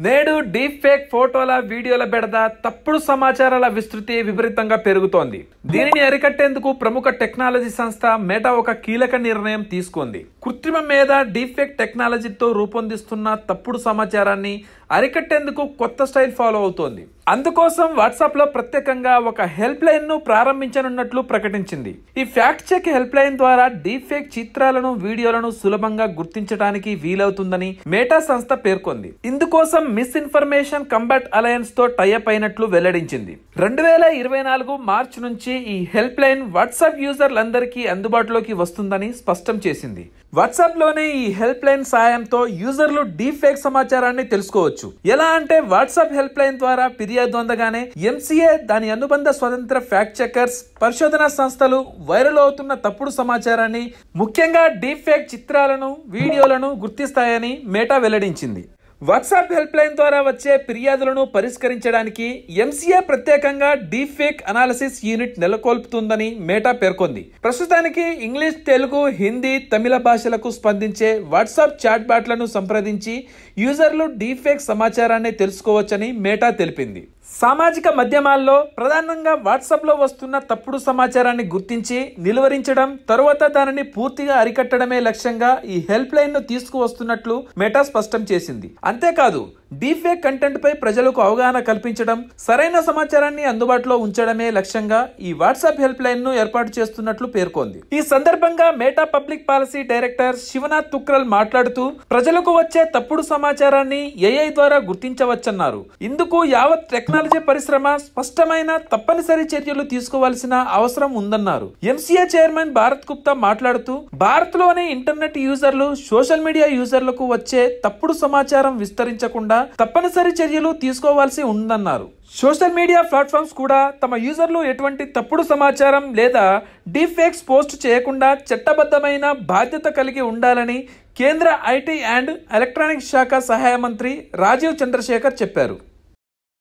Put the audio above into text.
నేడు deep fake ఫోటోల వీడియోల బెడద తప్పుడు సమాచారాల విస్తృతి విపరీతంగా పెరుగుతోంది. దీనిని అరికట్టేందుకు ప్రముఖ టెక్నాలజీ సంస్థ మెటా ఒక కీలక నిర్ణయం తీసుకుంది. కృత్రిమ మీద డీప్ ఫేక్ టెక్నాలజీతో రూపొందిస్తున్న తప్పుడు సమాచారాన్ని అరికట్టేందుకు కొత్త స్టైల్ ఫాలో అవుతోంది. అందుకోసం వాట్సాప్ లో ప్రత్యేకంగా ఒక హెల్ప్ లైన్ ను ప్రారంభించనున్నట్లు ప్రకటించింది. ఈ ఫ్యాక్ట్ చెక్ హెల్ప్ లైన్ ద్వారా డీప్ ఫేక్ చిత్రాలను, వీడియోలను సులభంగా గుర్తించడానికి వీలవుతుందని మెటా సంస్థ పేర్కొంది. ఇందుకోసం మిస్ ఇన్ఫర్మేషన్ కంబాట్ అలయన్స్ తో టైఅప్ అయినట్లు వెల్లడించింది. 2024 మార్చి నుంచి ఈ హెల్ప్ లైన్ వాట్సాప్ యూజర్లందరికీ అందుబాటులోకి వస్తుందని స్పష్టం చేసింది. వాట్సాప్ లోనే ఈ హెల్ప్ లైన్ సాయంతో యూజర్లు డీప్ ఫేక్ సమాచారాన్ని తెలుసుకోవచ్చు. ఎలా అంటే వాట్సాప్ హెల్ప్ లైన్ ద్వారా ఫిర్యాదు అందగానే ఎంసీఏ, దాని అనుబంధ స్వతంత్ర ఫ్యాక్ట్ చెకర్స్, పరిశోధనా సంస్థలు వైరల్ అవుతున్న తప్పుడు సమాచారాన్ని, ముఖ్యంగా డీప్ ఫేక్ చిత్రాలను, వీడియోలను గుర్తిస్తాయని మెటా వెల్లడించింది. వాట్సాప్ హెల్ప్ లైన్ ద్వారా వచ్చే ఫిర్యాదులను పరిష్కరించడానికి ఎంసీఏ ప్రత్యేకంగా డీప్ ఫేక్ అనాలిసిస్ యూనిట్ నెలకొల్పుతుందని మెటా పేర్కొంది. ప్రస్తుతానికి ఇంగ్లీష్, తెలుగు, హిందీ, తమిళ భాషలకు స్పందించే వాట్సాప్ చాట్ బాట్లను సంప్రదించి యూజర్లు డీప్ ఫేక్ సమాచారాన్ని తెలుసుకోవచ్చని మెటా తెలిపింది. సామాజిక మాధ్యమాల్లో ప్రధానంగా వాట్సాప్ లో వస్తున్న తప్పుడు సమాచారాన్ని గుర్తించి నిలువరించడం, తరువాత దానిని పూర్తిగా అరికట్టడమే లక్ష్యంగా ఈ హెల్ప్ లైన్ ను తీసుకువస్తున్నట్లు మెటా స్పష్టం చేసింది. అంతేకాదు డీప్ ఫేక్ కంటెంట్ పై ప్రజలకు అవగాహన కల్పించడం, సరైన సమాచారాన్ని అందుబాటులో ఉంచడమే లక్ష్యంగా ఈ వాట్సాప్ హెల్ప్ లైన్ ను ఏర్పాటు చేస్తున్నట్లు పేర్కొంది. ఈ సందర్భంగా Meta public policy director Shivnath Thukral మాట్లాడుతూ ప్రజలకు వచ్చే తప్పుడు సమాచారాన్ని ఏఐ ద్వారా గుర్తించవచ్చన్నారు. ఇందుకు యావత్ టెక్నాలజీ పరిశ్రమ స్పష్టమైన తప్పనిసరి చర్యలు తీసుకోవాల్సిన అవసరం ఉందన్నారు. ఎంసీఏ చైర్మన్ భారత్ గుప్తా మాట్లాడుతూ భారత్ లోని ఇంటర్నెట్ యూజర్లు, సోషల్ మీడియా యూజర్లకు వచ్చే తప్పుడు సమాచారం విస్తరించకుండా తప్పనిసరి చర్యలు తీసుకోవాల్సి ఉందన్నారు. సోషల్ మీడియా ప్లాట్ఫామ్స్ కూడా తమ యూజర్లు ఎటువంటి తప్పుడు సమాచారం లేదా డీప్ ఫేక్స్ పోస్ట్ చేయకుండా చట్టబద్ధమైన బాధ్యత కలిగి ఉండాలని కేంద్ర ఐటీ అండ్ ఎలక్ట్రానిక్స్ శాఖ సహాయ మంత్రి రాజీవ్ చంద్రశేఖర్ చెప్పారు.